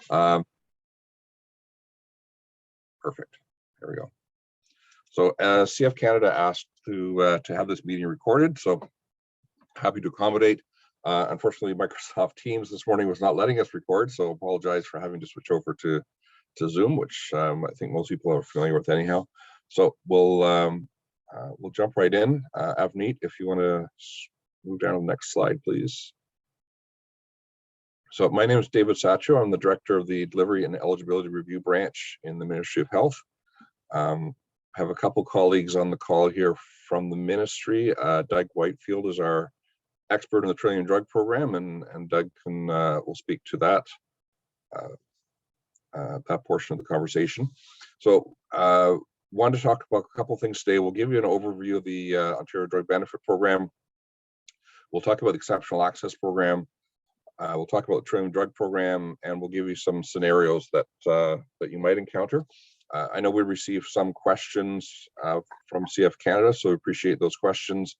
Um, Perfect. There we go. So CF Canada asked to have this meeting recorded, so happy to accommodate. Unfortunately, Microsoft Teams this morning was not letting us record, so apologize for having to switch over to Zoom, which I think most people are familiar with anyhow. So we'll jump right in. Avneet, if you want to move down to the next slide, please. So my name is David Satcho. I'm the director of the Delivery and Eligibility Review Branch in the Ministry of Health. I have a couple colleagues on the call here from the ministry. Doug Whitefield is our expert in the Trillium Drug Program, and Doug will speak to that portion of the conversation. So wanted to talk about a couple things today. We'll give you an overview of the Ontario Drug Benefit Program. We'll talk about the Exceptional Access Program. We'll talk about the Trillium Drug Program, and we'll give you some scenarios that you might encounter. I know we received some questions from CF Canada, so we appreciate those questions.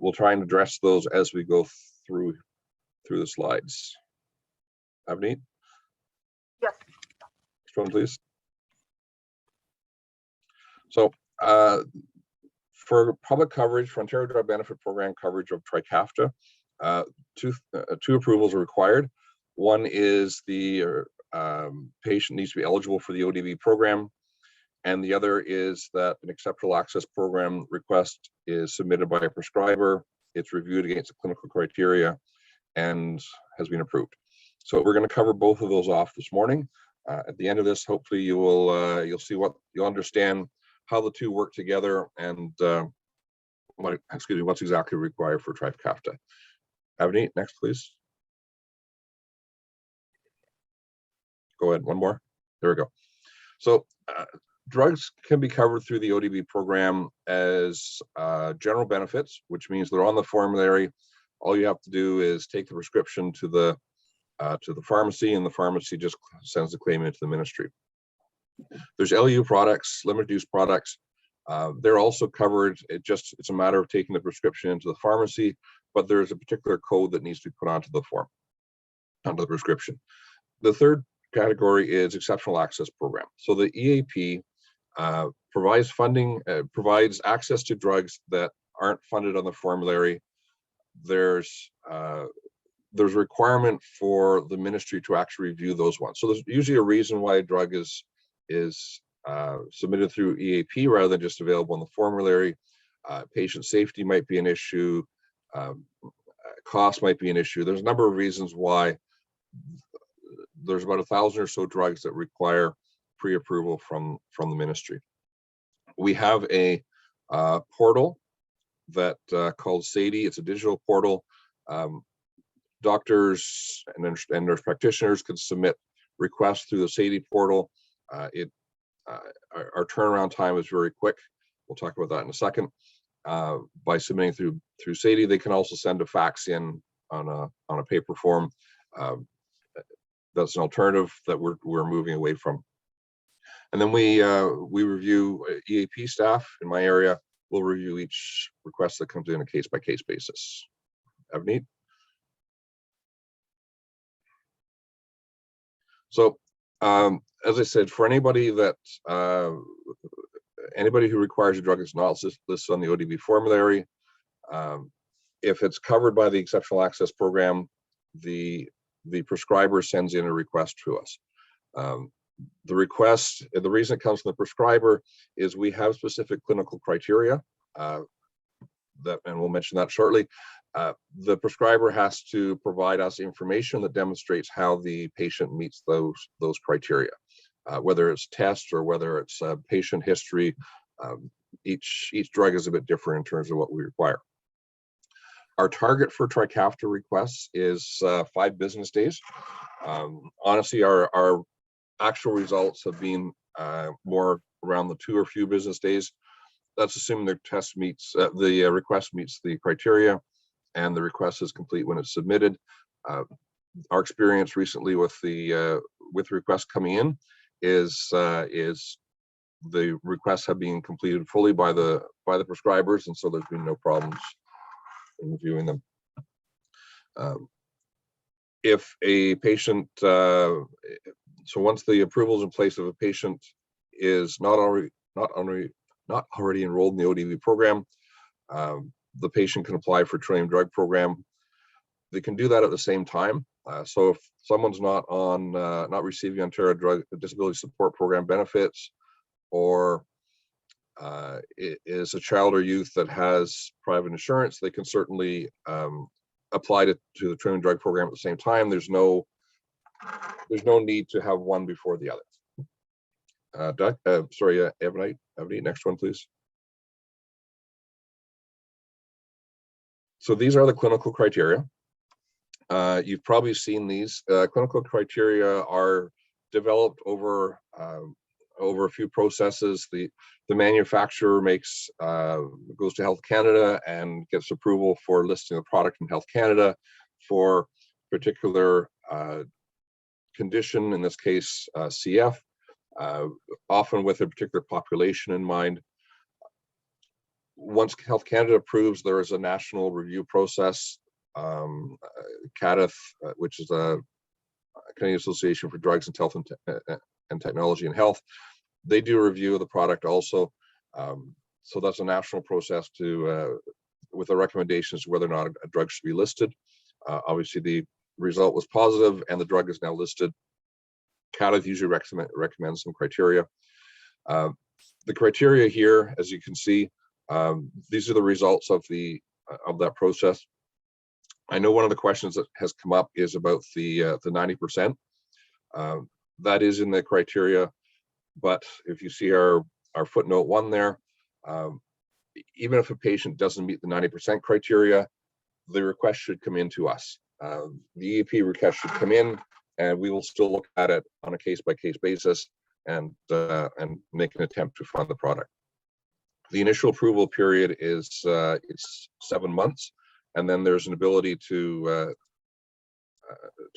We'll try and address those as we go through the slides. Avneet? Yes. Next one, please. So for public coverage, for Ontario Drug Benefit Program coverage of Trikafta, two approvals are required. One is the patient needs to be eligible for the ODB program, and the other is that an Exceptional Access Program request is submitted by a prescriber. It's reviewed against the clinical criteria and has been approved. So we're going to cover both of those off this morning. At the end of this, hopefully you'll see you'll understand how the two work together and what's exactly required for Trikafta. Avneet, next, please. Go ahead, one more. There we go. So drugs can be covered through the ODB program as general benefits, which means they're on the formulary. All you have to do is take the prescription to the pharmacy, and the pharmacy just sends the claim into the ministry. There's LU products, limited use products. They're also covered. It's a matter of taking the prescription into the pharmacy, but there's a particular code that needs to be put onto the form, onto the prescription. The third category is Exceptional Access Program. So the EAP provides funding, provides access to drugs that aren't funded on the formulary. There's a requirement for the ministry to actually review those ones. So there's usually a reason why a drug is submitted through EAP rather than just available on the formulary. Patient safety might be an issue. Cost might be an issue. There's a number of reasons why there's about 1,000 or so drugs that require pre-approval from the ministry. We have a portal that called SADI. It's a digital portal. Doctors and nurse practitioners can submit requests through the SADI portal. Our turnaround time is very quick. We'll talk about that in a second. By submitting through SADI, they can also send a fax in on a paper form. That's an alternative that we're moving away from. And then we review EAP staff in my area. We'll review each request that comes in a case-by-case basis. Avneet? So as I said, for anybody who requires a drug that's not listed on the ODB formulary, if it's covered by the Exceptional Access Program, the prescriber sends in a request to us. The request, the reason it comes from the prescriber is we have specific clinical criteria and we'll mention that shortly. The prescriber has to provide us information that demonstrates how the patient meets those criteria, whether it's tests or whether it's patient history. Each drug is a bit different in terms of what we require. Our target for Trikafta requests is 5 business days. Honestly, our actual results have been more around the 2 or few business days. That's assuming the request meets the criteria and the request is complete when it's submitted. Our experience recently with requests coming in is the requests have been completed fully by the prescribers, and so there's been no problems in reviewing them. If a patient So once the approval is in place, if a patient is not already enrolled in the ODB program, the patient can apply for Trillium Drug Program. They can do that at the same time. So if someone's not receiving Ontario Drug Disability Support Program benefits, or it is a child or youth that has private insurance, they can certainly apply to the Trillium Drug Program at the same time. There's no need to have one before the other. Doug, Avneet, next one, please. So these are the clinical criteria. You've probably seen these. Clinical criteria are developed over a few processes. The manufacturer goes to Health Canada and gets approval for listing the product in Health Canada for particular condition, in this case CF, often with a particular population in mind. Once Health Canada approves, there is a national review process, CADTH, which is a Canadian Association for Drugs and Health and Technology in Health. They do a review of the product also. So that's a national process with the recommendations whether or not a drug should be listed. Obviously, the result was positive and the drug is now listed. CADTH usually recommends some criteria. The criteria here, as you can see, these are the results of that process. I know one of the questions that has come up is about the 90%. That is in the criteria, but if you see our footnote 1 there, even if a patient doesn't meet the 90% criteria, the request should come in to us. The EAP request should come in, and we will still look at it on a case-by-case basis and make an attempt to fund the product. The initial approval period is 7 months, and then there's an ability to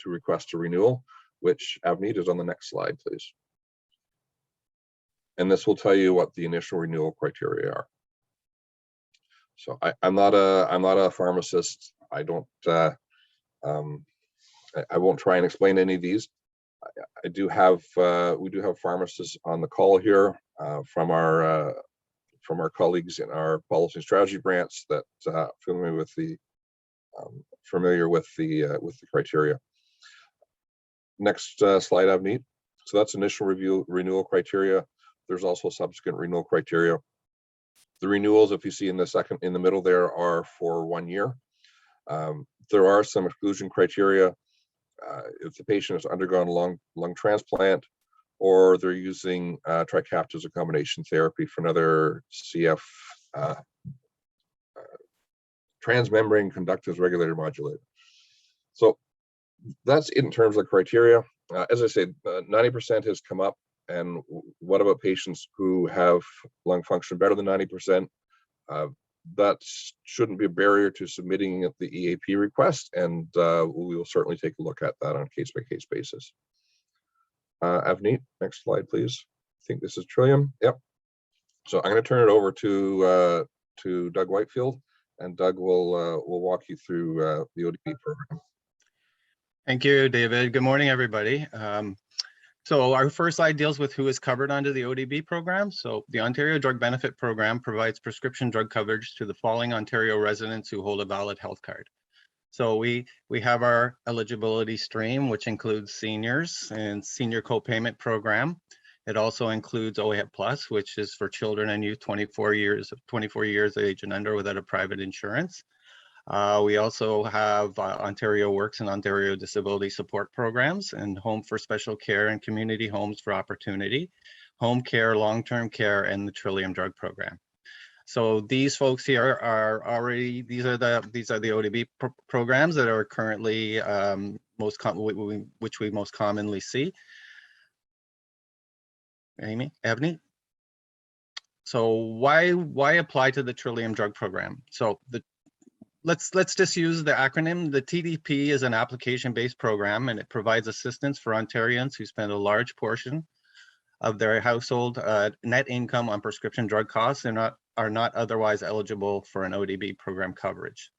request a renewal, which Avneet is on the next slide, please. And this will tell you what the initial renewal criteria are. So I'm not a pharmacist. I don't. I won't try and explain any of these. We do have pharmacists on the call here from our colleagues in our policy and strategy branch that familiar with the criteria. Next slide, Avneet. So that's initial renewal criteria. There's also subsequent renewal criteria. The renewals, if you see in the middle there, are for 1 year. There are some exclusion criteria. If the patient has undergone lung transplant, or they're using Trikafta as a combination therapy for another CF transmembrane conductance regulator modulator. So that's in terms of criteria. As I said, 90% has come up. And what about patients who have lung function better than 90%? That shouldn't be a barrier to submitting the EAP request, and we will certainly take a look at that on a case-by-case basis. Avneet, next slide, please. I think this is Trillium. Yep. So I'm going to turn it over to Doug Whitefield, and Doug will walk you through the ODB program. Thank you, David. Good morning, everybody. So our first slide deals with who is covered under the ODB program. So the Ontario Drug Benefit Program provides prescription drug coverage to the following Ontario residents who hold a valid health card. So we have our eligibility stream, which includes seniors and senior co-payment program. It also includes OHIP Plus, which is for children and youth 24 years of age and under without a private insurance. We also have Ontario Works and Ontario Disability Support Programs, and Home for Special Care and Community Homes for Opportunity, Home Care, Long-Term Care, and the Trillium Drug Program. So these folks here are already, these are the ODB programs that are currently which we most commonly see. Amy, Avneet? So why apply to the Trillium Drug Program? So let's just use the acronym. The TDP is an application-based program, and it provides assistance for Ontarians who spend a large portion of their household net income on prescription drug costs and are not otherwise eligible for an ODB program coverage.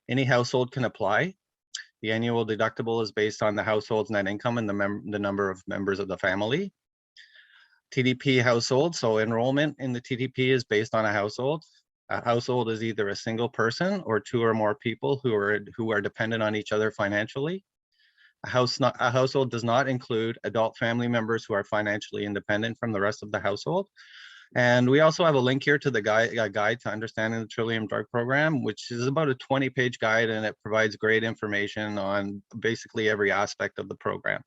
Any household can apply. The annual deductible is based on the household's net income and the number of members of the family. TDP household, so enrollment in the TDP is based on a household. A household is either a single person or two or more people who are dependent on each other financially. A household does not include adult family members who are financially independent from the rest of the household. And we also have a link here to the guide to understanding the Trillium Drug Program, which is about a 20-page guide, and it provides great information on basically every aspect of the program.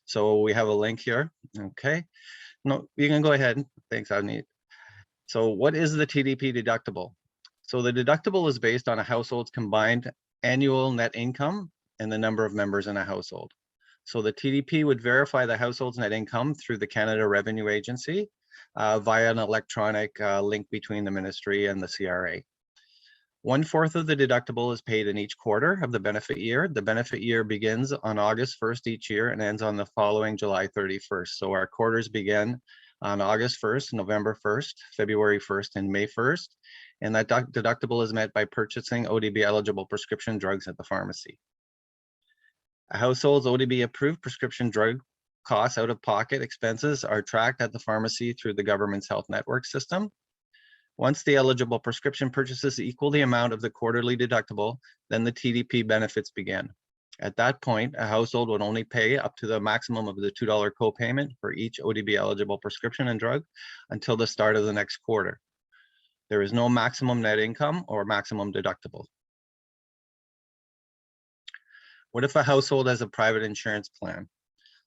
So we have a link here. Okay. No, you can go ahead. Thanks, Avneet. So what is the TDP deductible? So the deductible is based on a household's combined annual net income and the number of members in a household. So the TDP would verify the household's net income through the Canada Revenue Agency via an electronic link between the ministry and the CRA. 1/4 of the deductible is paid in each quarter of the benefit year. The benefit year begins on August 1st each year and ends on the following July 31st. So our quarters begin on August 1st, November 1st, February 1st, and May 1st. And that deductible is met by purchasing ODB eligible prescription drugs at the pharmacy. A household's ODB approved prescription drug costs out of pocket expenses are tracked at the pharmacy through the government's health network system. Once the eligible prescription purchases equal the amount of the quarterly deductible, then the TDP benefits begin. At that point, a household would only pay up to the maximum of the $2 copayment for each ODB eligible prescription and drug until the start of the next quarter. There is no maximum net income or maximum deductible. What if a household has a private insurance plan?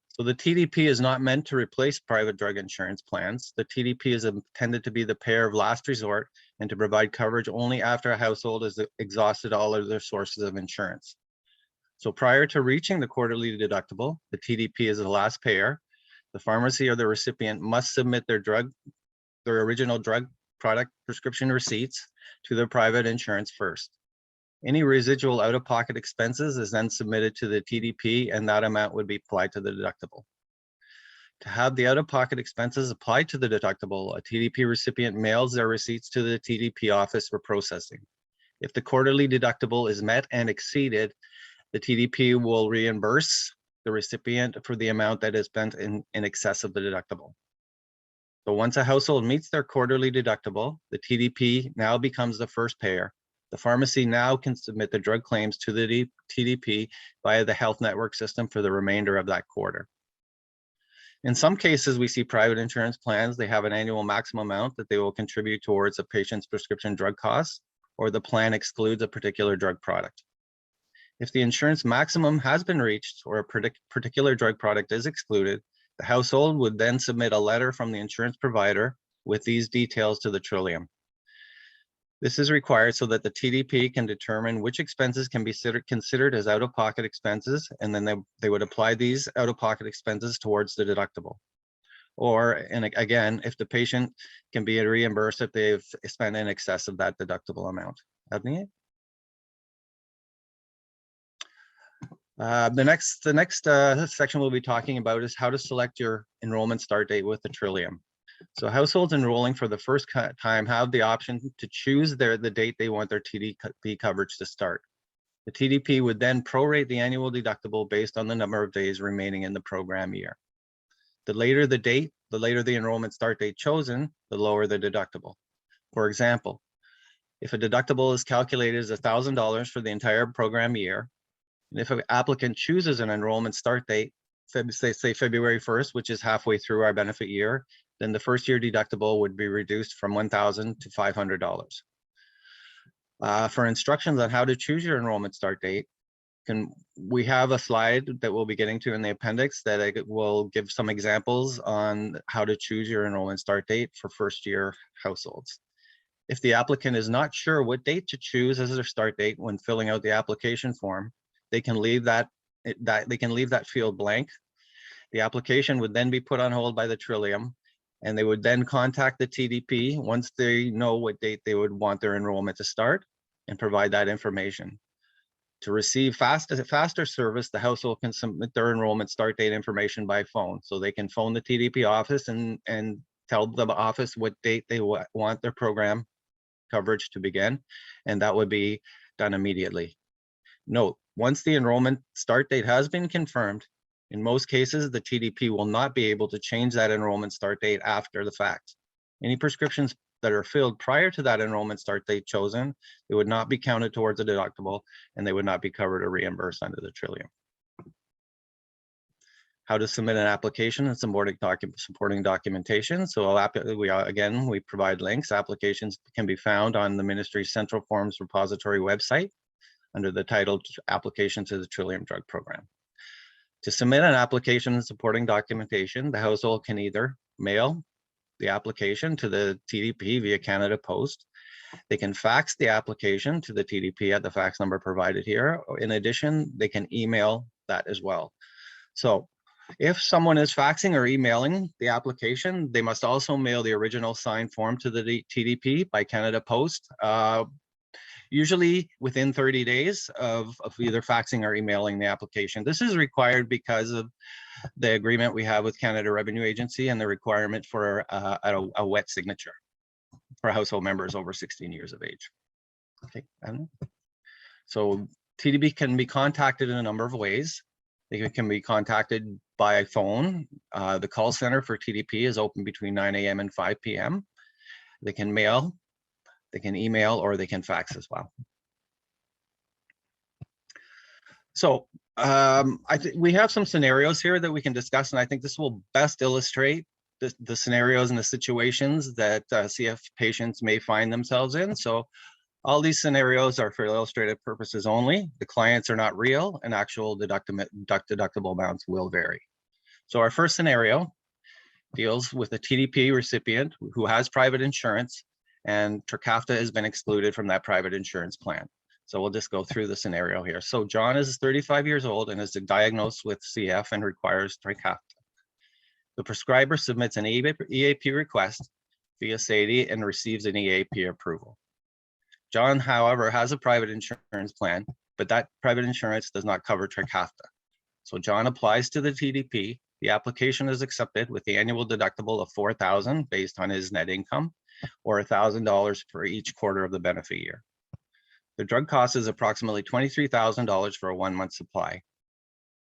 So the TDP is not meant to replace private drug insurance plans. The TDP is intended to be the payer of last resort and to provide coverage only after a household has exhausted all of their sources of insurance. So prior to reaching the quarterly deductible, the TDP is the last payer. The pharmacy or the recipient must submit their original drug product prescription receipts to their private insurance first. Any residual out-of-pocket expenses is then submitted to the TDP, and that amount would be applied to the deductible. To have the out-of-pocket expenses applied to the deductible, a TDP recipient mails their receipts to the TDP office for processing. If the quarterly deductible is met and exceeded, the TDP will reimburse the recipient for the amount that is spent in excess of the deductible. So once a household meets their quarterly deductible, the TDP now becomes the first payer. The pharmacy now can submit the drug claims to the TDP via the health network system for the remainder of that quarter. In some cases, we see private insurance plans, they have an annual maximum amount that they will contribute towards a patient's prescription drug costs, or the plan excludes a particular drug product. If the insurance maximum has been reached or a particular drug product is excluded, the household would then submit a letter from the insurance provider with these details to the Trillium. This is required so that the TDP can determine which expenses can be considered as out-of-pocket expenses, and then they would apply these out-of-pocket expenses towards the deductible. Or, and again, if the patient can be reimbursed if they've spent in excess of that deductible amount. Avneet? The next section we'll be talking about is how to select your enrollment start date with the Trillium. So households enrolling for the first time have the option to choose the date they want their TDP coverage to start. The TDP would then prorate the annual deductible based on the number of days remaining in the program year. The later the date, the later the enrollment start date chosen, the lower the deductible. For example, if a deductible is calculated as $1,000 for the entire program year, and if an applicant chooses an enrollment start date, say February 1st, which is halfway through our benefit year, then the first year deductible would be reduced from $1,000 to $500. For instructions on how to choose your enrollment start date, we have a slide that we'll be getting to in the appendix that will give some examples on how to choose your enrollment start date for first year households. If the applicant is not sure what date to choose as their start date when filling out the application form, they can leave that field blank. The application would then be put on hold by the Trillium, and they would then contact the TDP once they know what date they would want their enrollment to start and provide that information. To receive faster service, the household can submit their enrollment start date information by phone. So they can phone the TDP office and tell the office what date they want their program coverage to begin, and that would be done immediately. Note, Once the enrollment start date has been confirmed, in most cases, the TDP will not be able to change that enrollment start date after the fact. Any prescriptions that are filled prior to that enrollment start date chosen, it would not be counted towards a deductible, and they would not be covered or reimbursed under the Trillium. How to submit an application and supporting documentation. So again, we provide links. Applications can be found on the Ministry's Central Forms Repository website under the title Application to the Trillium Drug Program. To submit an application and supporting documentation, the household can either mail the application to the TDP via Canada Post. They can fax the application to the TDP at the fax number provided here. In addition, they can email that as well. So if someone is faxing or emailing the application, they must also mail the original signed form to the TDP by Canada Post, usually within 30 days of either faxing or emailing the application. This is required because of the agreement we have with Canada Revenue Agency and the requirement for a wet signature for household members over 16 years of age. Okay, so TDP can be contacted in a number of ways. They can be contacted by phone. The call center for TDP is open between 9 a.m. and 5 p.m. They can mail, they can email, or they can fax as well. So I think we have some scenarios here that we can discuss, and I think this will best illustrate the scenarios and the situations that CF patients may find themselves in. So all these scenarios are for illustrative purposes only. The clients are not real, and actual deductible amounts will vary. So our first scenario deals with a TDP recipient who has private insurance, and Trikafta has been excluded from that private insurance plan. So we'll just go through the scenario here. So John is 35 years old and is diagnosed with CF and requires Trikafta. The prescriber submits an EAP request via SADI and receives an EAP approval. John, however, has a private insurance plan, but that private insurance does not cover Trikafta. So John applies to the TDP. The application is accepted with the annual deductible of $4,000 based on his net income, or $1,000 for each quarter of the benefit year. The drug cost is approximately $23,000 for a 1-month supply.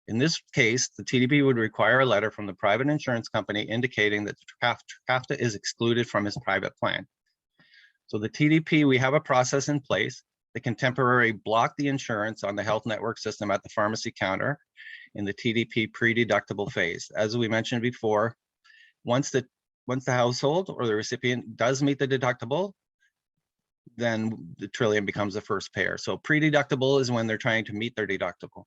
In this case, the TDP would require a letter from the private insurance company indicating that Trikafta is excluded from his private plan. So the TDP, we have a process in place that can temporarily block the insurance on the health network system at the pharmacy counter in the TDP pre-deductible phase. As we mentioned before, once the household or the recipient does meet the deductible, then the Trillium becomes the first payer. So pre-deductible is when they're trying to meet their deductible.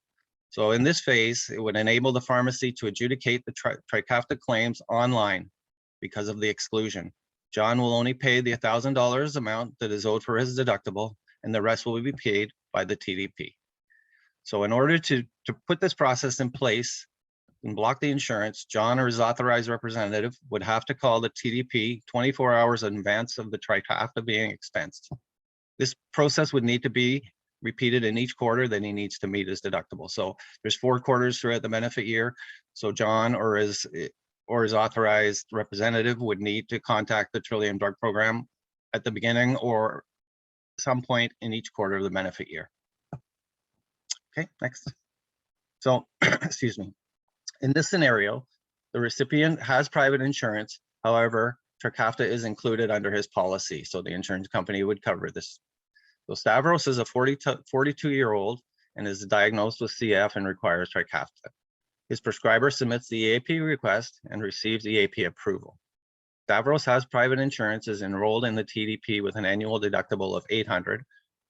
So in this phase, it would enable the pharmacy to adjudicate the Trikafta claims online because of the exclusion. John will only pay the $1,000 amount that is owed for his deductible, and the rest will be paid by the TDP. So in order to put this process in place and block the insurance, John or his authorized representative would have to call the TDP 24 hours in advance of the Trikafta being expensed. This process would need to be repeated in each quarter that he needs to meet his deductible. So there's 4 quarters throughout the benefit year. So John or his authorized representative would need to contact the Trillium Drug Program at the beginning or some point in each quarter of the benefit year. Okay, next. So, excuse me. In this scenario, the recipient has private insurance. However, Trikafta is included under his policy, so the insurance company would cover this. So Stavros is a 42-year-old and is diagnosed with CF and requires Trikafta. His prescriber submits the EAP request and receives EAP approval. Stavros has private insurance, is enrolled in the TDP with an annual deductible of $800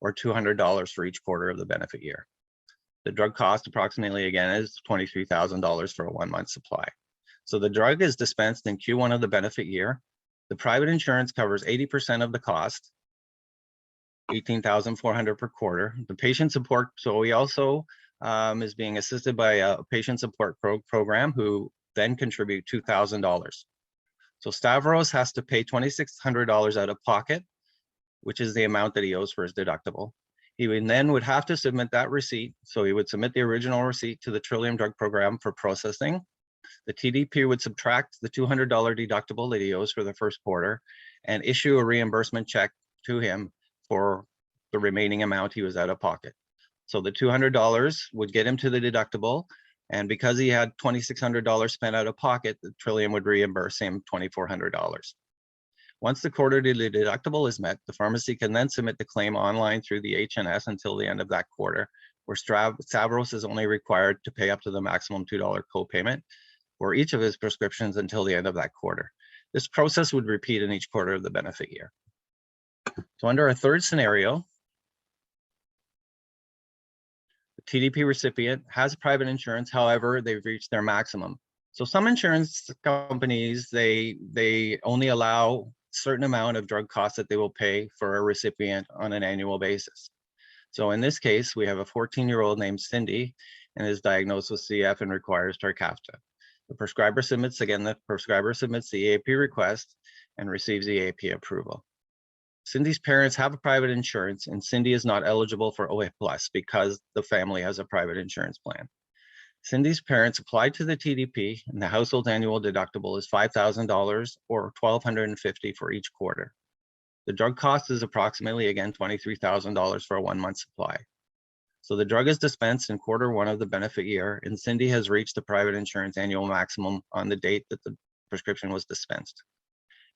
or $200 for each quarter of the benefit year. The drug cost approximately, again, is $23,000 for a 1-month supply. So the drug is dispensed in Q1 of the benefit year. The private insurance covers 80% of the cost, $18,400 per quarter. The patient support, so he also is being assisted by a patient support program who then contribute $2,000. So Stavros has to pay $2,600 out of pocket, which is the amount that he owes for his deductible. He would then have to submit that receipt. So he would submit the original receipt to the Trillium Drug Program for processing. The TDP would subtract the $200 deductible that he owes for the first quarter and issue a reimbursement check to him for the remaining amount he was out of pocket. So the $200 would get him to the deductible. And because he had $2,600 spent out of pocket, the Trillium would reimburse him $2,400. Once the quarterly deductible is met, the pharmacy can then submit the claim online through the HNS until the end of that quarter, where Stavros is only required to pay up to the maximum $2 copayment for each of his prescriptions until the end of that quarter. This process would repeat in each quarter of the benefit year. So under our third scenario, the TDP recipient has private insurance, however, they've reached their maximum. So some insurance companies, they only allow certain amount of drug costs that they will pay for a recipient on an annual basis. So in this case, we have a 14-year-old named Cindy and is diagnosed with CF and requires Trikafta. The prescriber submits the EAP request and receives the EAP approval. Cindy's parents have a private insurance and Cindy is not eligible for OA Plus because the family has a private insurance plan. Cindy's parents applied to the TDP and the household annual deductible is $5,000 or $1,250 for each quarter. The drug cost is approximately, again, $23,000 for a 1-month supply. So the drug is dispensed in quarter 1 of the benefit year and Cindy has reached the private insurance annual maximum on the date that the prescription was dispensed.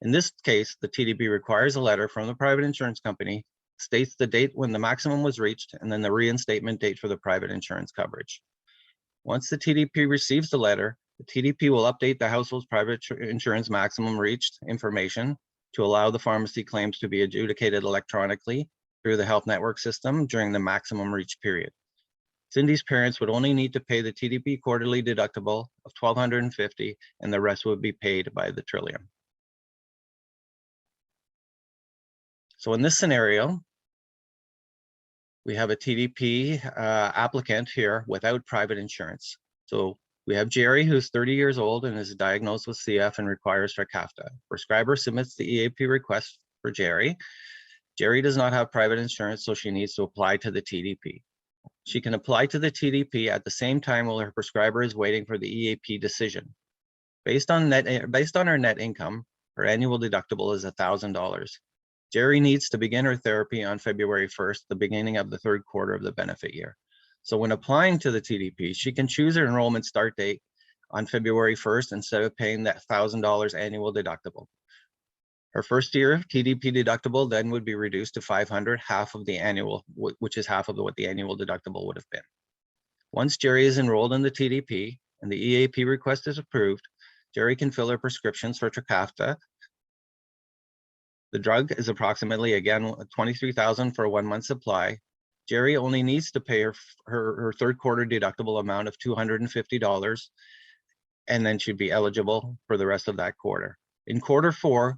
In this case, the TDP requires a letter from the private insurance company, states the date when the maximum was reached, and then the reinstatement date for the private insurance coverage. Once the TDP receives the letter, the TDP will update the household's private insurance maximum reached information to allow the pharmacy claims to be adjudicated electronically through the health network system during the maximum reach period. Cindy's parents would only need to pay the TDP quarterly deductible of $1,250 and the rest would be paid by the Trillium. So in this scenario, we have a TDP applicant here without private insurance. So we have Jerry, who's 30 years old and is diagnosed with CF and requires Trikafta. Prescriber submits the EAP request for Jerry. Jerry does not have private insurance, so she needs to apply to the TDP. She can apply to the TDP at the same time while her prescriber is waiting for the EAP decision. Based on her net income, her annual deductible is $1,000. Jerry needs to begin her therapy on February 1st, the beginning of the 3rd quarter of the benefit year. So when applying to the TDP, she can choose her enrollment start date on February 1st instead of paying that $1,000 annual deductible. Her first year TDP deductible then would be reduced to $500, half of the annual, which is half of what the annual deductible would have been. Once Jerry is enrolled in the TDP and the EAP request is approved, Jerry can fill her prescriptions for Trikafta. The drug is approximately, again, $23,000 for a 1-month supply. Jerry only needs to pay her 3rd quarter deductible amount of $250, and then she'd be eligible for the rest of that quarter. In quarter 4,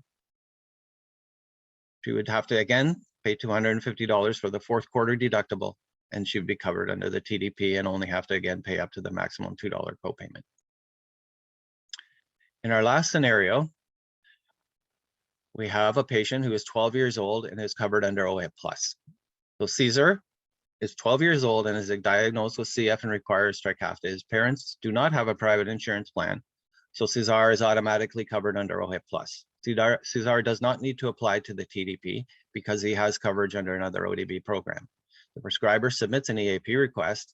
she would have to, again, pay $250 for the 4th quarter deductible, and she'd be covered under the TDP and only have to, again, pay up to the maximum $2 copayment. In our last scenario, we have a patient who is 12 years old and is covered under OA Plus. So Caesar is 12 years old and is diagnosed with CF and requires Trikafta. His parents do not have a private insurance plan, so Cesar is automatically covered under OA Plus. Cesar does not need to apply to the TDP because he has coverage under another ODB program. The prescriber submits an EAP request.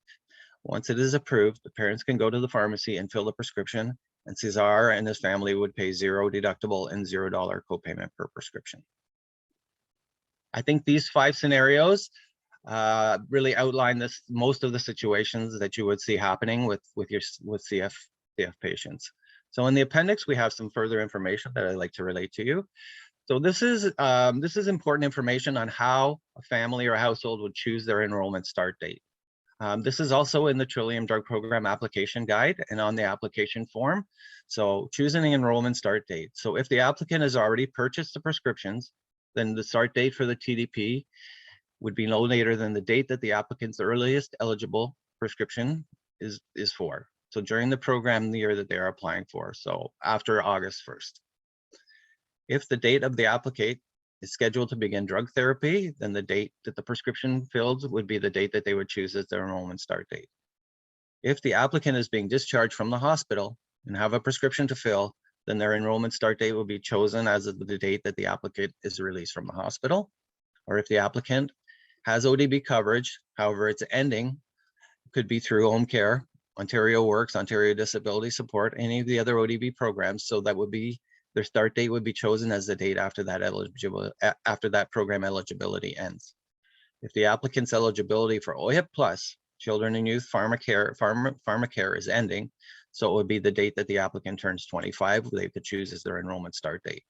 Once it is approved, the parents can go to the pharmacy and fill the prescription, and Cesar and his family would pay $0 deductible and $0 copayment per prescription. I think these 5 scenarios really outline most of the situations that you would see happening with CF patients. So in the appendix, we have some further information that I'd like to relate to you. So this is important information on how a family or a household would choose their enrollment start date. This is also in the Trillium Drug Program application guide and on the application form. So choosing the enrollment start date. So if the applicant has already purchased the prescriptions, then the start date for the TDP would be no later than the date that the applicant's earliest eligible prescription is for. So during the program year that they're applying for, so after August 1st. If the date of the applicant is scheduled to begin drug therapy, then the date that the prescription filled would be the date that they would choose as their enrollment start date. If the applicant is being discharged from the hospital and have a prescription to fill, then their enrollment start date will be chosen as of the date that the applicant is released from the hospital. Or if the applicant has ODB coverage. However, it's ending, could be through home care, Ontario Works, Ontario Disability Support, any of the other ODB programs. So that would be, their start date would be chosen as the date after that program eligibility ends. If the applicant's eligibility for OHIP Plus, Children and Youth Pharmacare is ending, so it would be the date that the applicant turns 25, they could choose as their enrollment start date.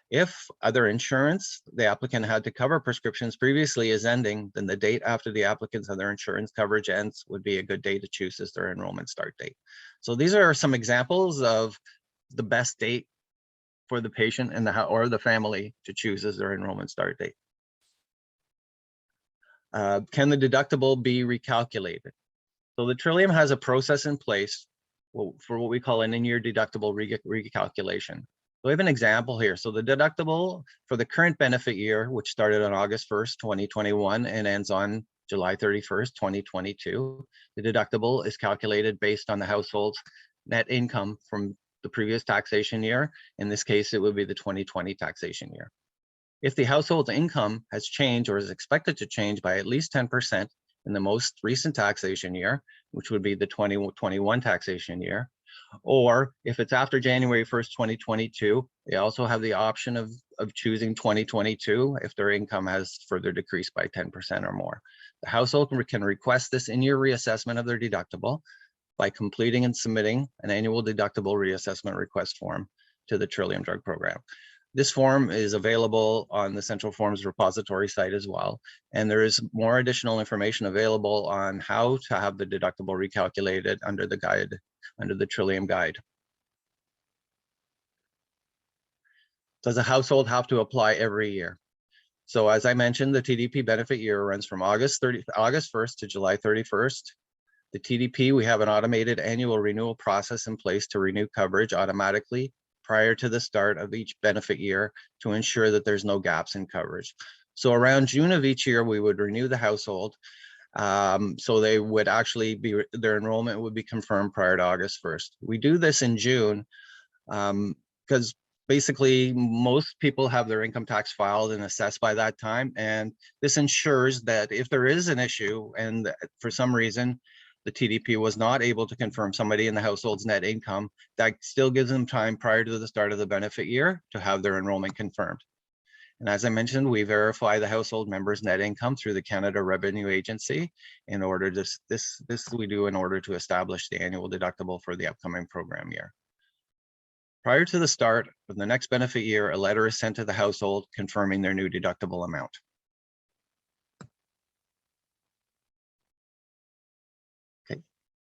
If other insurance the applicant had to cover prescriptions previously is ending, then the date after the applicant's other insurance coverage ends would be a good day to choose as their enrollment start date. So these are some examples of the best date for the patient and or the family to choose as their enrollment start date. Can the deductible be recalculated? So the Trillium has a process in place for what we call an in-year deductible recalculation. So we have an example here. So the deductible for the current benefit year, which started on August 1st, 2021 and ends on July 31st, 2022, the deductible is calculated based on the household's net income from the previous taxation year. In this case, it would be the 2020 taxation year. If the household's income has changed or is expected to change by at least 10% in the most recent taxation year, which would be the 2021 taxation year, or if it's after January 1st, 2022, they also have the option of choosing 2022 if their income has further decreased by 10% or more. The household can request this in-year reassessment of their deductible by completing and submitting an annual deductible reassessment request form to the Trillium Drug Program. This form is available on the Central Forms repository site as well. And there is more additional information available on how to have the deductible recalculated under the guide, under the Trillium guide. Does a household have to apply every year? So as I mentioned, the TDP benefit year runs from August 1st to July 31st. The TDP, we have an automated annual renewal process in place to renew coverage automatically prior to the start of each benefit year to ensure that there's no gaps in coverage. So around June of each year, we would renew the household. So they would actually be, their enrollment would be confirmed prior to August 1st. We do this in June because basically most people have their income tax filed and assessed by that time. And this ensures that if there is an issue and for some reason, the TDP was not able to confirm somebody in the household's net income, that still gives them time prior to the start of the benefit year to have their enrollment confirmed. And as I mentioned, we verify the household member's net income through the Canada Revenue Agency in order to, this we do in order to establish the annual deductible for the upcoming program year. Prior to the start of the next benefit year, a letter is sent to the household confirming their new deductible amount.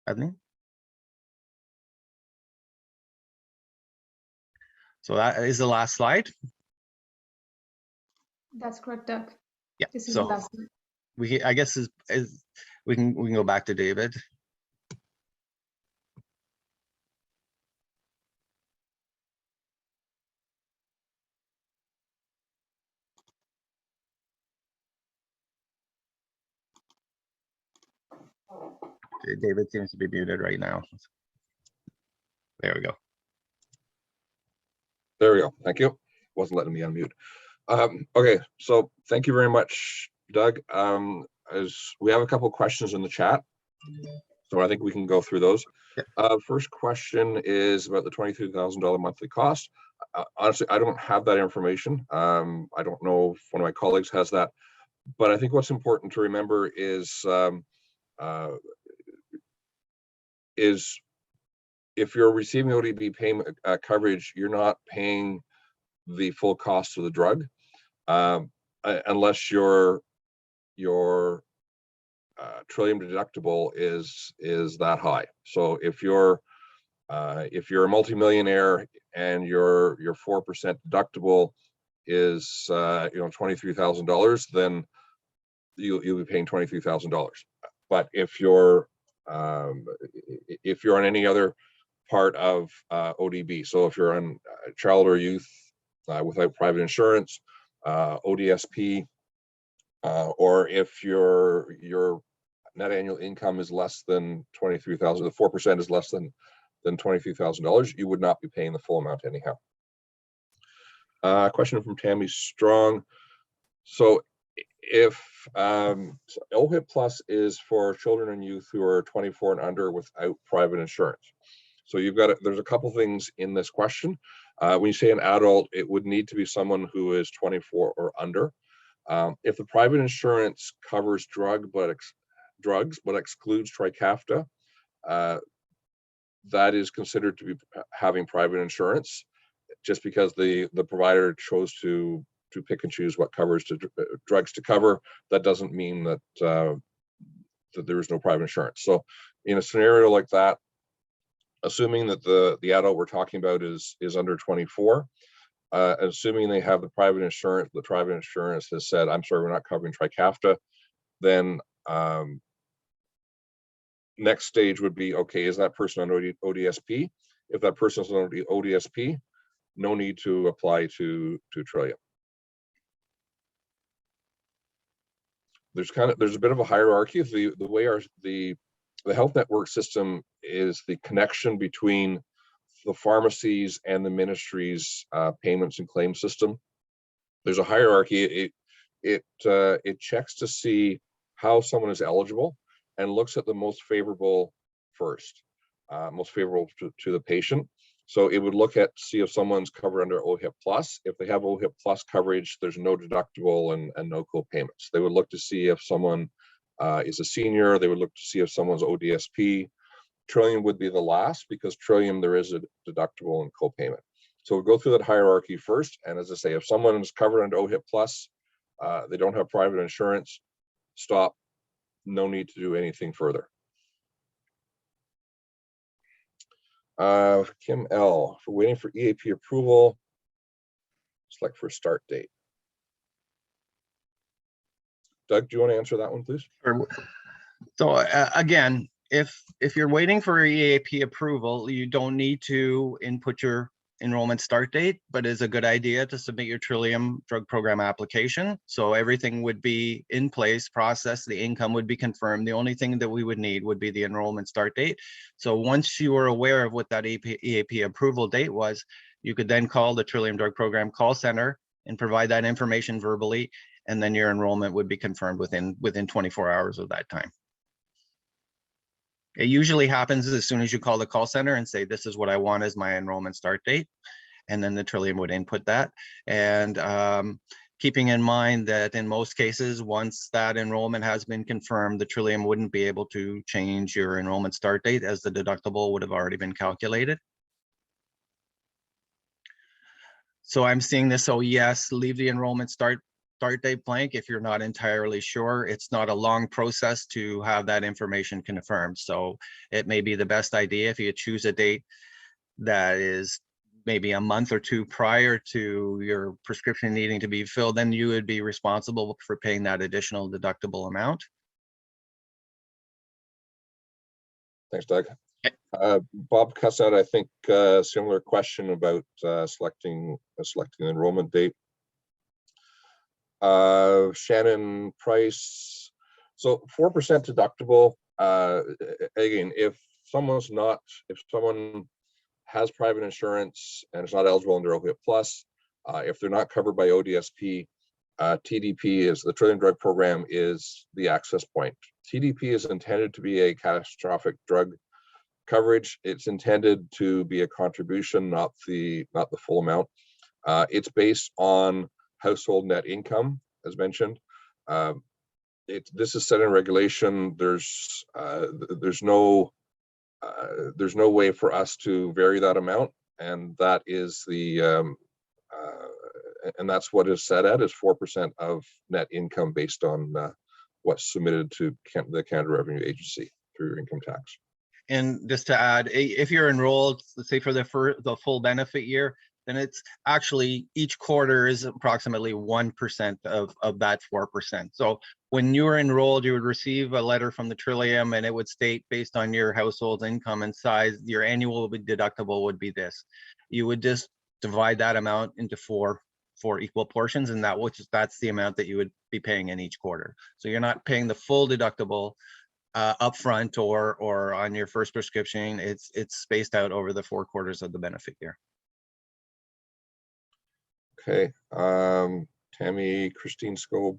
Admin. So that is the last slide. That's correct, Doug. Yeah. This is so the last one. I guess we can go back to David. Okay, David seems to be muted right now. There we go. There we go. Thank you. Wasn't letting me unmute. Okay, so thank you very much, Doug. As we have a couple of questions in the chat, so I think we can go through those. Yeah. First question is about the $23,000 monthly cost. Honestly, I don't have that information. I don't know if one of my colleagues has that, but I think what's important to remember is if you're receiving ODB payment coverage, you're not paying the full cost of the drug unless your Trillium deductible is that high. So if you're a multimillionaire and your 4% deductible is $23,000, then you'll be paying $23,000. But if you're on any other part of ODB, so if you're on child or youth without private insurance, ODSP, or if your net annual income is less than $23,000, the 4% is less than $23,000, you would not be paying the full amount anyhow. Question from Tammy Strong. So if OHIP Plus is for children and youth who are 24 and under without private insurance. So you've got there's a couple things in this question. When you say an adult, it would need to be someone who is 24 or under. If the private insurance covers drugs but excludes Trikafta, that is considered to be having private insurance. Just because the provider chose to pick and choose what covers to drugs to cover, that doesn't mean that that there is no private insurance. So in a scenario like that, assuming that the adult we're talking about is under 24, assuming they have the private insurance, the private insurance has said, I'm sorry, we're not covering Trikafta, then next stage would be, okay, is that person on ODSP? If that person is on ODSP, no need to apply to Trillium. There's a bit of a hierarchy. The way the health network system is the connection between the pharmacies and the ministry's payments and claim system. There's a hierarchy. It checks to see how someone is eligible and looks at the most favorable first, most favorable to the patient. So it would look at see if someone's covered under OHIP Plus. If they have OHIP Plus coverage, there's no deductible and no co-payments. They would look to see if someone is a senior. They would look to see if someone's ODSP. Trillium would be the last because Trillium, there is a deductible and co-payment. So we'll go through that hierarchy first. And as I say, if someone is covered under OHIP Plus, they don't have private insurance, stop. No need to do anything further. Kim L, for waiting for EAP approval, select for start date. Doug, do you want to answer that one, please? Sure. So again, if you're waiting for EAP approval, you don't need to input your enrollment start date, but it's a good idea to submit your Trillium drug program application. So everything would be in place, processed, the income would be confirmed. The only thing that we would need would be the enrollment start date. So once you are aware of what that EAP approval date was, you could then call the Trillium drug program call center and provide that information verbally, and then your enrollment would be confirmed within 24 hours of that time. It usually happens as soon as you call the call center and say, this is what I want as my enrollment start date. And then the Trillium would input that. And keeping in mind that in most cases, once that enrollment has been confirmed, the Trillium wouldn't be able to change your enrollment start date as the deductible would have already been calculated. So I'm seeing this, so yes, leave the enrollment start date blank if you're not entirely sure. It's not a long process to have that information confirmed. So it may be the best idea if you choose a date that is maybe a month or two prior to your prescription needing to be filled, then you would be responsible for paying that additional deductible amount. Thanks, Doug. Bob Cassett, I think similar question about selecting the enrollment date. Shannon Price, so 4% deductible. Again, if someone has private insurance and is not eligible under OHIP Plus, if they're not covered by ODSP, TDP is the Trillium Drug Program is the access point. TDP is intended to be a catastrophic drug coverage. It's intended to be a contribution, not the full amount. It's based on household net income, as mentioned. This is set in regulation. There's no way for us to vary that amount, and that is and that's what is set at is 4% of net income based on what's submitted to the Canada Revenue Agency through your income tax. And just to add, if you're enrolled, let's say for the full benefit year, then it's actually each quarter is approximately 1% of that 4%. So when you were enrolled, you would receive a letter from the Trillium and it would state based on your household income and size, your annual deductible would be this. You would just divide that amount into four equal portions, and that's the amount that you would be paying in each quarter. So you're not paying the full deductible upfront or on your first prescription. It's spaced out over the 4 quarters of the benefit year. Okay, Tammy, Christine Scobe.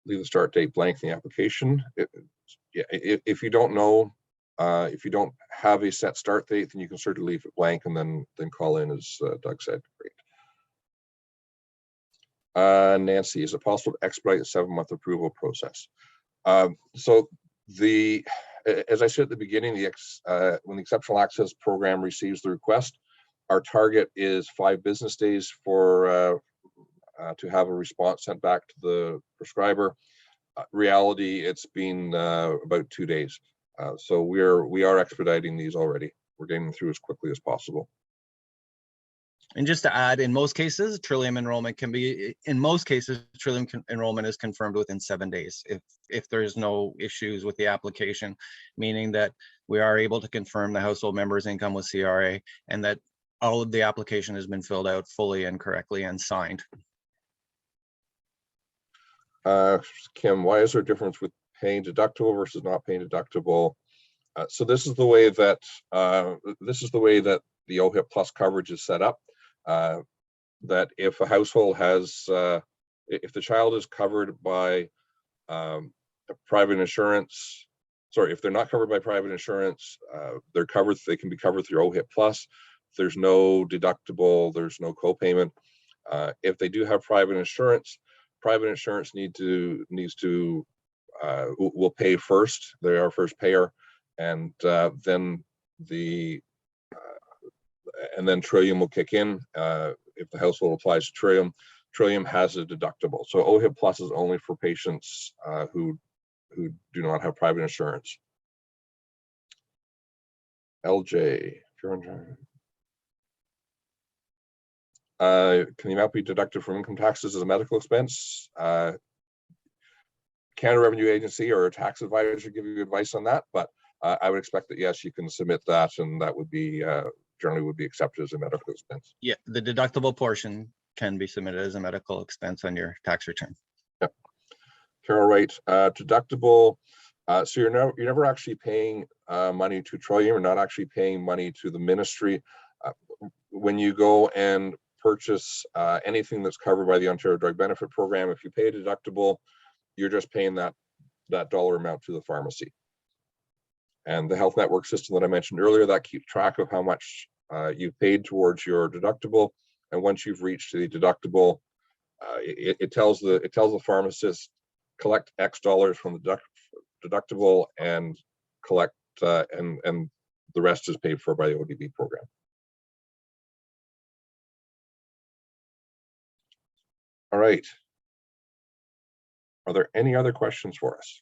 leave the start date blank in the application. If you don't know, if you don't have a set start date, then you can certainly leave it blank and then call in, as Doug said. Great. Nancy, is it possible to expedite the 7-month approval process? So as I said at the beginning, when the Exceptional Access Program receives the request, our target is 5 business days for to have a response sent back to the prescriber. Reality, it's been about 2 days. So we are expediting these already. We're getting them through as quickly as possible. And just to add, in most cases, Trillium enrollment enrollment is confirmed within 7 days if there's no issues with the application, meaning that we are able to confirm the household member's income with CRA and that all of the application has been filled out fully and correctly and signed. Kim, why is there a difference with paying deductible versus not paying deductible? So this is the way that the OHIP Plus coverage is set up. That if a household has, if the child is covered by private insurance, sorry, if they're not covered by private insurance, they're covered. They can be covered through OHIP Plus. There's no deductible. There's no copayment. If they do have private insurance will pay first. They are first payer, and then then Trillium will kick in. If the household applies to Trillium, Trillium has a deductible. So OHIP Plus is only for patients who do not have private insurance. LJ, can the amount be deducted from income taxes as a medical expense? Canada Revenue Agency or a tax advisor should give you advice on that, but I would expect that yes, you can submit that, and that would be generally would be accepted as a medical expense. Yeah, the deductible portion can be submitted as a medical expense on your tax return. Yep. Carol, right. Deductible. So you're never actually paying money to Trillium. You're not actually paying money to the ministry. When you go and purchase anything that's covered by the Ontario Drug Benefit Program, if you pay a deductible, you're just paying that dollar amount to the pharmacy. And the health network system that I mentioned earlier, that keeps track of how much you've paid towards your deductible. And once you've reached the deductible, it tells the pharmacist, collect X dollars from the deductible and collect and the rest is paid for by the ODB program. All right. Are there any other questions for us?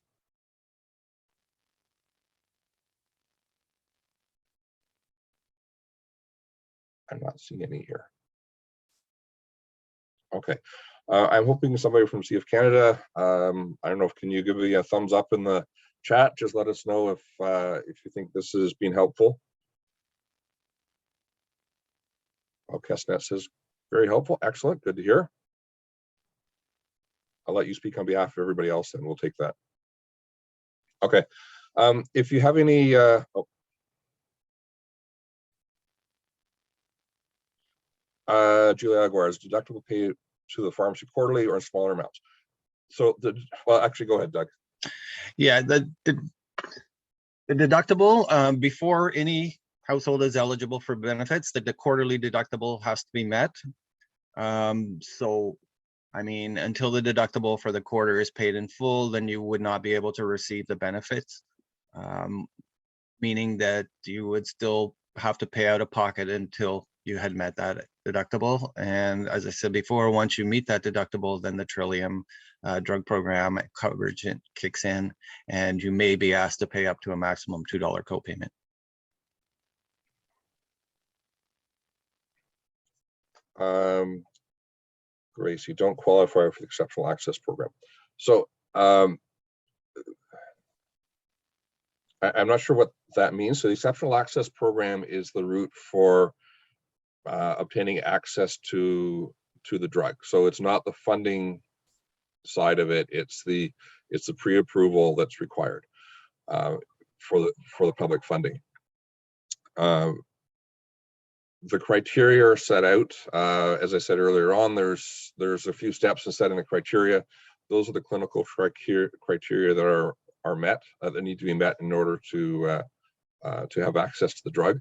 I'm not seeing any here. Okay. I'm hoping somebody from CF Canada, I don't know if can you give me a thumbs up in the chat, just let us know if you think this has been helpful. Oh, Kesnet says very helpful. Excellent. Good to hear. I'll let you speak on behalf of everybody else and we'll take that. Okay. If you have any, Julia Aguirre, is deductible paid to the pharmacy quarterly or in smaller amounts? So well, actually, go ahead, Doug. Yeah, the deductible before any household is eligible for benefits, the quarterly deductible has to be met. So, I mean, until the deductible for the quarter is paid in full, then you would not be able to receive the benefits, meaning that you would still have to pay out of pocket until you had met that deductible. And as I said before, once you meet that deductible, then the Trillium drug program coverage kicks in, and you may be asked to pay up to a maximum $2 copayment. Grace, you don't qualify for the Exceptional Access Program. So I'm not sure what that means. So the Exceptional Access Program is the route for obtaining access to the drug. So it's not the funding side of it. It's the pre-approval that's required for the public funding. The criteria are set out, as I said earlier on. There's a few steps in setting the criteria. those are the clinical criteria that are met, that need to be met in order to have access to the drug.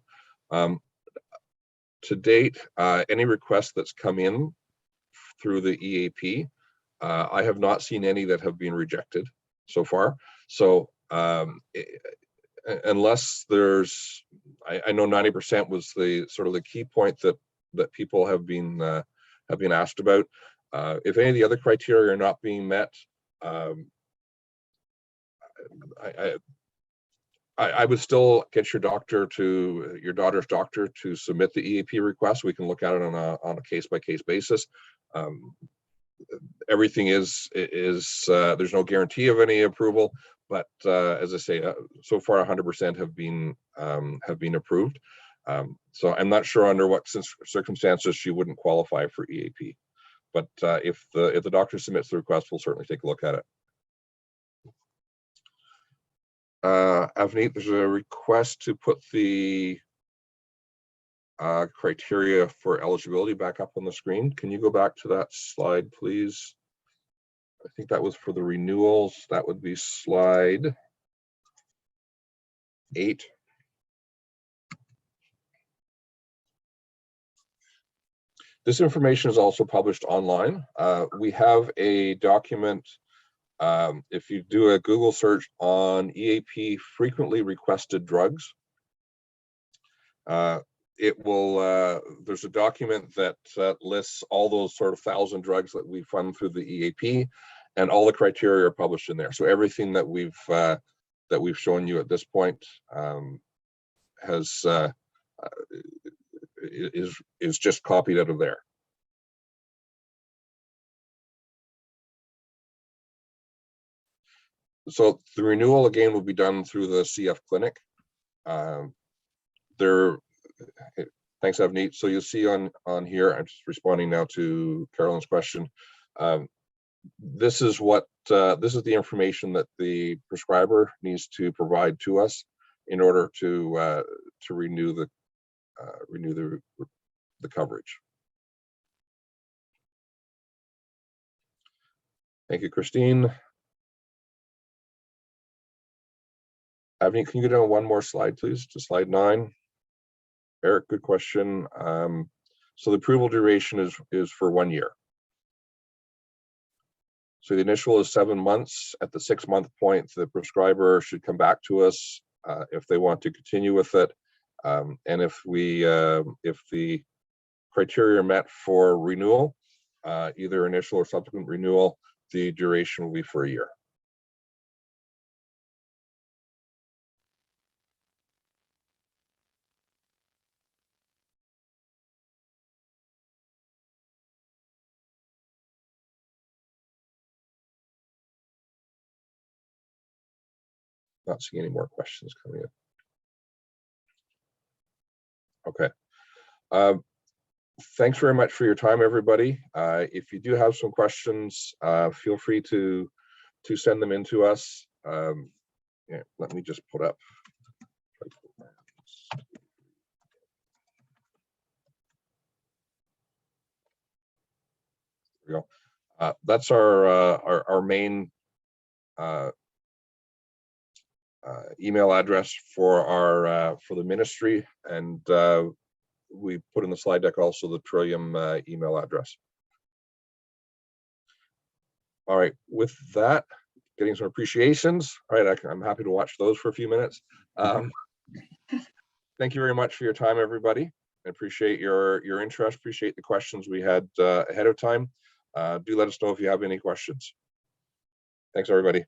To date, any request that's come in through the EAP, I have not seen any that have been rejected so far. So unless there's, I know 90% was the sort of the key point that people have been asked about. If any of the other criteria are not being met, I would still get your daughter's doctor to submit the EAP request. We can look at it on a case-by-case basis. Everything is there's no guarantee of any approval, but as I say, so far 100% have been approved. So I'm not sure under what circumstances she wouldn't qualify for EAP, but if the doctor submits the request, we'll certainly take a look at it. Avneet, there's a request to put the criteria for eligibility back up on the screen. Can you go back to that slide, please? I think that was for the renewals. That would be slide 8. This information is also published online. We have a document. If you do a Google search on EAP frequently requested drugs, it will, there's a document that lists all those sort of 1,000 drugs that we fund through the EAP, and all the criteria are published in there. So everything that we've shown you at this point is just copied out of there. So the renewal again will be done through the CF clinic. Thanks, Avneet. So you'll see on here, I'm just responding now to Carolyn's question. This is the information that the prescriber needs to provide to us in order to renew the coverage. Thank you, Christine. Avneet, can you go down one more slide, please, to slide 9? Eric, good question. So the approval duration is for 1 year. So the initial is 7 months. At the 6-month point, the prescriber should come back to us if they want to continue with it. And if the criteria are met for renewal, either initial or subsequent renewal, the duration will be for 1 year. Not seeing any more questions coming in. Okay. Thanks very much for your time, everybody. If you do have some questions, feel free to send them in to us. Yeah, let me just put up. There we go. That's our main email address for the ministry, and we put in the slide deck also the Trillium email address. All right, with that, getting some appreciations. All right, I'm happy to watch those for a few minutes. Thank you very much for your time, everybody. I appreciate your interest, appreciate the questions we had ahead of time. Do let us know if you have any questions. Thanks, everybody.